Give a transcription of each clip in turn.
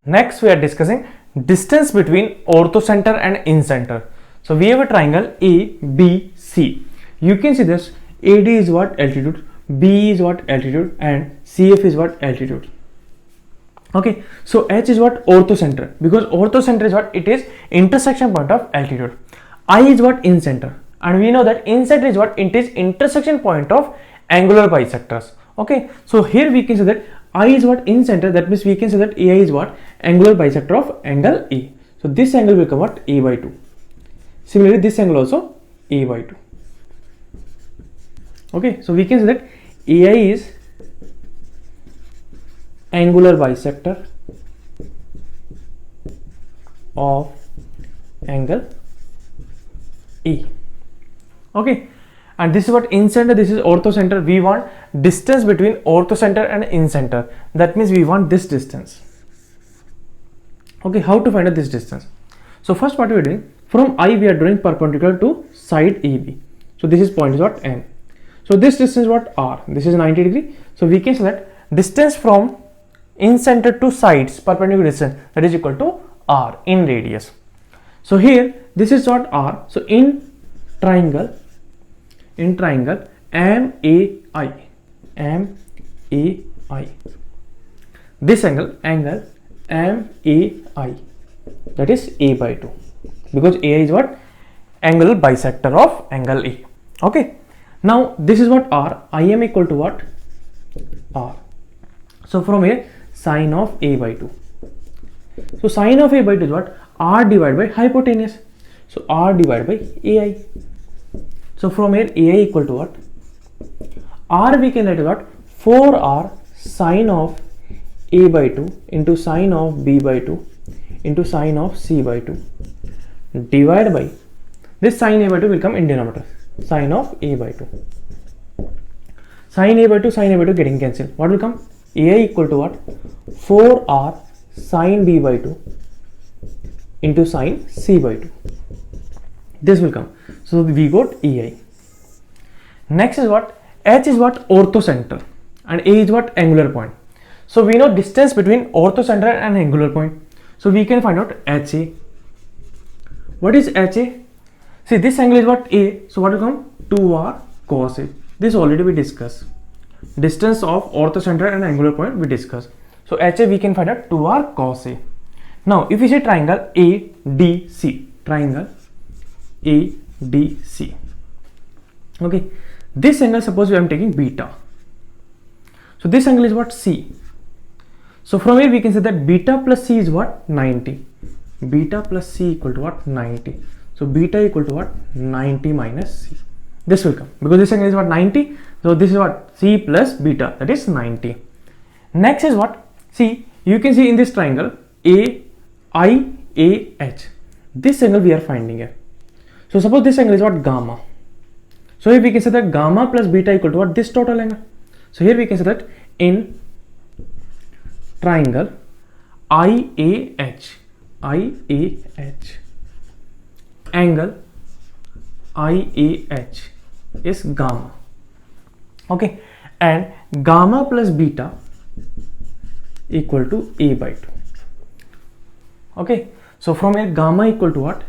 Next we are discussing distance between orthocenter and incenter. So we have a triangle ABC. You can see this AD is what altitude, B is what altitude, and CF is what altitude. Okay, so H is what orthocenter, because orthocenter is what it is intersection point of altitude. I is what incenter, and we know that incenter is what it is intersection point of angular bisectors. Okay, so here we can say that I is what incenter, that means we can say that AI is what angular bisector of angle A. So this angle will come what A by 2. Similarly, this angle also A by 2. Okay, so we can say that AI is angular bisector of angle E. Okay, and this is what incenter, this is orthocenter. We want distance between orthocenter and incenter. That means we want this distance. Okay, how to find out this distance? So first what we are doing, from I we are drawing perpendicular to side AB. So this is point is what N. So this distance is what R. This is 90 degree. So we can say that distance from incenter to sides perpendicular distance, that is equal to R in radius. So here this is what R. So in triangle MAI, this angle MAI, that is A by 2, because AI is what angle bisector of angle A. Okay, now this is what R. I am equal to what R. So from here sine of A by 2. So sine of A by 2 is what R divided by hypotenuse. So R divided by AI. So from here AI equal to what? R we can write as what 4R sine of A by 2 into sine of B by 2 into sine of C by 2 divided by this sine A by 2 will come in denominator, sine of A by 2. Sine A by 2, sine A by 2 getting cancelled. What will come? AI equal to what? 4R sine B by 2 into sine C by 2. This will come. So we got EI. Next is what? H is what? Orthocenter, and A is what? Angular point. So we know distance between orthocenter and angular point. So we can find out HA. What is HA? See, this angle is what A. So what will come? 2R cos A. This already we discussed. Distance of orthocenter and angular point we discussed. So HA we can find out 2R cos A. Now if we say triangle ADC, triangle ADC. Okay, this angle suppose I am taking beta. So this angle is what C. So from here we can say that beta plus C is what 90. Beta plus C equal to what 90. So beta equal to what 90 minus C. This will come because this angle is what 90. So this is what C plus beta, that is 90. Next is what? See, you can see in this triangle AIAH. This angle we are finding here. So suppose this angle is what gamma. So here we can say that gamma plus beta equal to what this total angle. So here we can say that in triangle IAH, angle IAH is gamma. Okay, and gamma plus beta equal to A by 2. Okay, so from here gamma equal to what?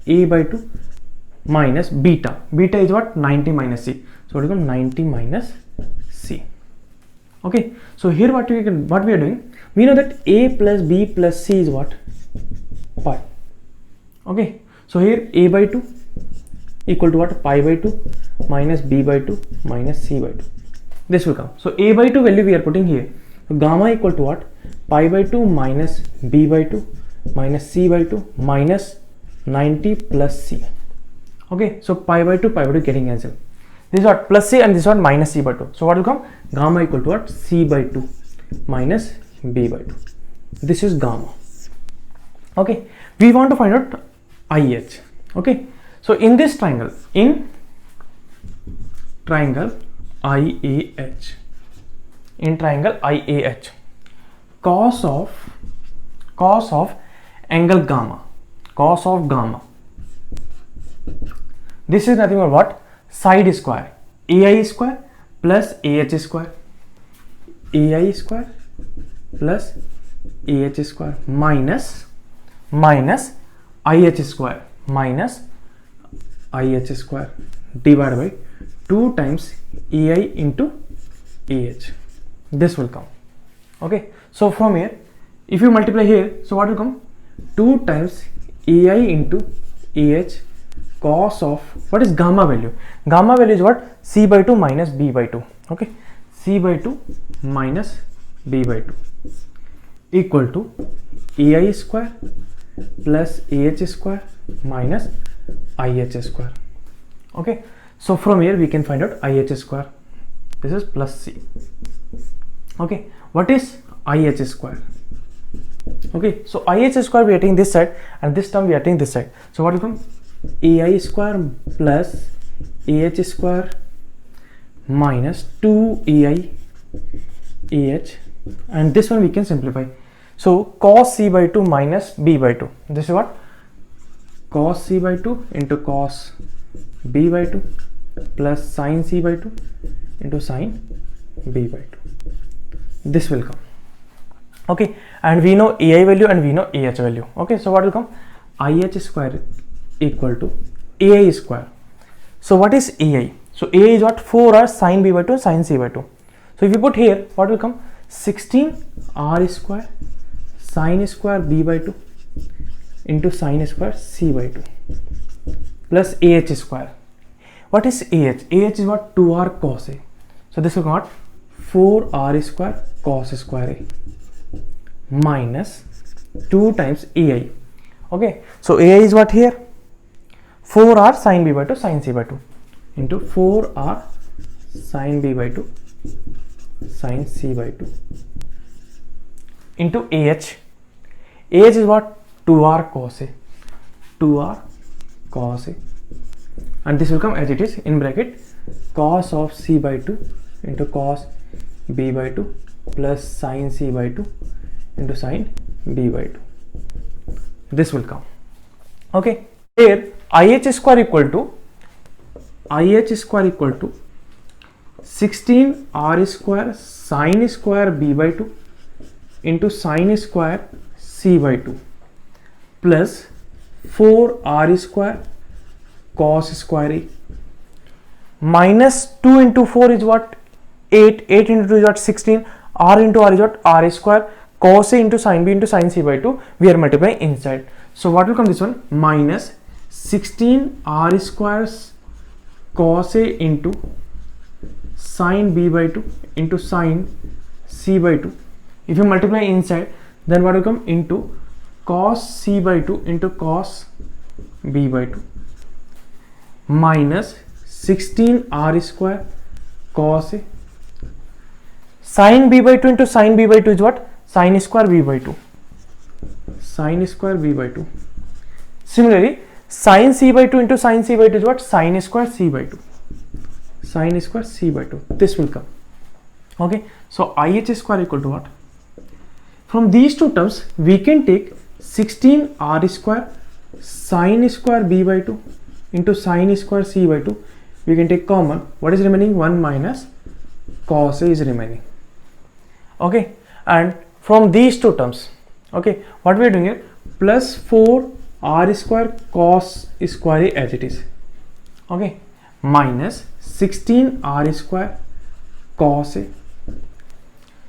A by 2 minus beta. Beta is what? 90 minus C. So it will become 90 minus C. Okay, so here what we are doing, we know that A plus B plus C is what? Pi. Okay, so here A by 2 equal to what? Pi by 2 minus B by 2 minus C by 2. This will come. So A by 2 value we are putting here. So gamma equal to what? Pi by 2 minus B by 2 minus C by 2 minus 90 plus C. Okay, so pi by 2 getting cancelled. This is what? Plus C, and this one minus C by 2. So what will come? Gamma equal to what? C by 2 minus B by 2. This is gamma. Okay, we want to find out IH. Okay, so in this triangle, in triangle IAH, cos of angle gamma, cos of gamma, this is nothing but what? Side square, AI square plus AH square, AI square plus AH square minus IH square divided by 2 times AI into AH. This will come. Okay, so from here if you multiply here, so what will come? 2 times AI into AH cos of, what is gamma value? Gamma value is what? C by 2 minus B by 2. Okay, C by 2 minus B by 2 equal to AI square plus AH square minus IH square. Okay, so from here we can find out IH square. This is plus C. Okay, what is IH square? Okay, so IH square we are taking this side and this term we are taking this side. So what will come? AI square plus AH square minus 2AI AH, and this one we can simplify. So cos C by 2 minus B by 2. This is what? Cos C by 2 into cos B by 2 plus sin C by 2 into sin B by 2. This will come. Okay, and we know AI value and we know AH value. Okay, so what will come? IH square equal to AI square. So what is AI? So AI is what? 4R sin B by 2 sin C by 2. So if you put here, what will come? 16R square sin square B by 2 into sin square C by 2 plus AH square. What is AH? AH is what? 2R cos A. So this will come what? 4R square cos square A minus 2 times AI. Okay, so AI is what here? 4R sin B by 2 sin C by 2 into 4R sin B by 2 sin C by 2 into AH. AH is what? 2R cos A. 2R cos A, and this will come as it is in bracket cos of C by 2 into cos B by 2 plus sin C by 2 into sin B by 2. This will come. Okay, here IH square equal to 16R square sin square B by 2 into sin square C by 2 plus 4R square cos square A minus 2 into 4 is what? 8. 8 into 2 is what? 16. R into R is what? R square cos A into sin B into sin C by 2. We are multiplying inside. So what will come? This one minus 16R square cos A into sin B by 2 into sin C by 2. If you multiply inside, then what will come? Into cos C by 2 into cos B by 2 minus 16R square cos A sin B by 2 into sin B by 2 is what? Sin square B by 2. Sin square B by 2. Similarly, sin C by 2 into sin C by 2 is what? Sin square C by 2. Sin square C by 2. This will come. Okay, so IH square equal to what? From these two terms, we can take 16R square sin square B by 2 into sin square C by 2. We can take common. What is remaining? 1 minus cos A is remaining. Okay, and from these two terms, okay, what we are doing here? Plus 4R square cos square A as it is. Okay, minus 16R square cos A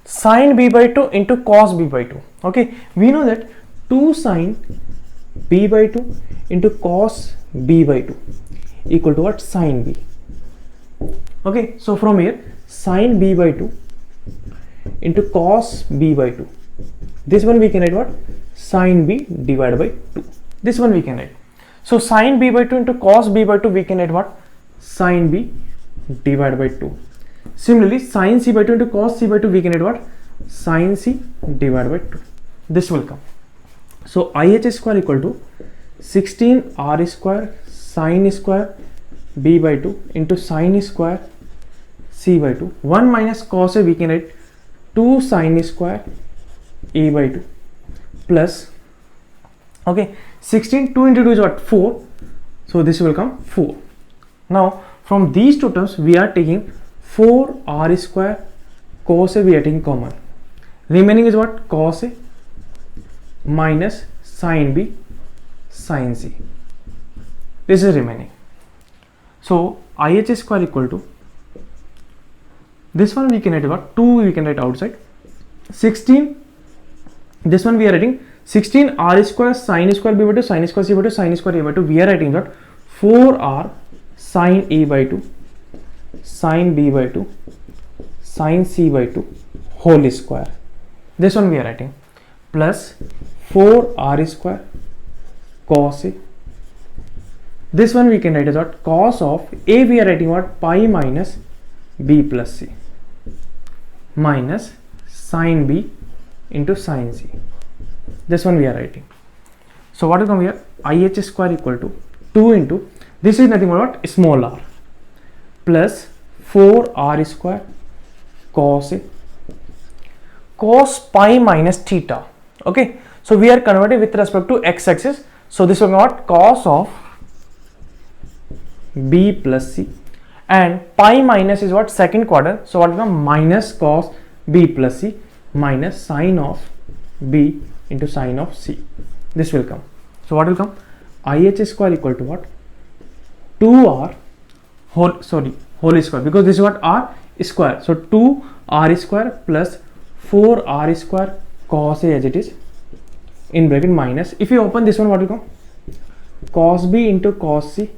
sin B by 2 into cos B by 2. Okay, we know that 2 sin B by 2 into cos B by 2 equal to what? Sin B. Okay, so from here sin B by 2 into cos B by 2. This one we can write what? Sin B divided by 2. This one we can write. So sin B by 2 into cos B by 2 we can write what? Sin B divided by 2. Similarly, sin C by 2 into cos C by 2 we can write what? Sin C divided by 2. This will come. So IH square equal to 16R square sin square B by 2 into sin square C by 2. 1 minus cos A we can write 2 sin square A by 2 plus, okay, 16, 2 into 2 is what? 4. So this will come 4. Now from these two terms we are taking 4r square cos A we are taking common. Remaining is what? Cos A minus sin B sin C. This is remaining. So IH square equal to, this one we can write what? 2 we can write outside. 16, this one we are writing 16 r square sin square b by 2 sin square c by 2 sin square a by 2. We are writing what? 4r sin A by 2 sin B by 2 sin C by 2 whole square. This one we are writing plus 4r square cos A. This one we can write as what? Cos of A we are writing what? Pi minus B plus C minus sin B into sin C. This one we are writing. So what will come here? IH square equal to 2 into, this is nothing but what? Small r plus 4r square cos A cos pi minus theta. Okay, so we are converting with respect to x axis. So this will come what? Cos of B plus C, and pi minus is what? Second quadrant. So what will come? Minus cos B plus C minus sin of B into sin of C. This will come. So what will come? IH square equal to what? 2r whole square, because this is what? R square. So 2r square plus 4r square cos A as it is in bracket minus, if you open this one, what will come? Cos B into cos C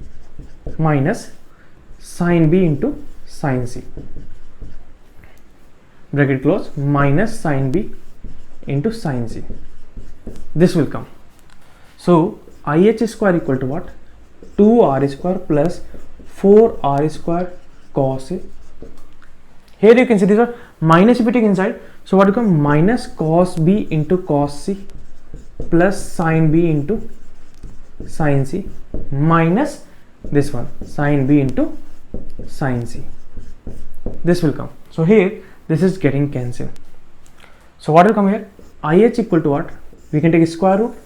minus sin B into sin C, bracket close, minus sin B into sin C. This will come. So IH square equal to what? 2r square plus 4r square cos A. Here you can see this one minus if you take inside. So what will come? Minus cos B into cos C plus sin B into sin C minus this one sin B into sin C. This will come. So here this is getting cancelled. So what will come here? IH equal to what? We can take square root.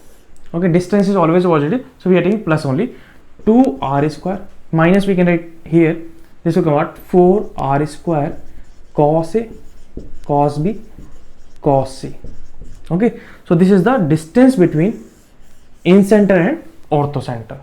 Okay, distance is always positive, so we are taking plus only. 2r square minus we can write here. This will come what? 4r square cos A cos B cos C. Okay, so this is the distance between in center and ortho center.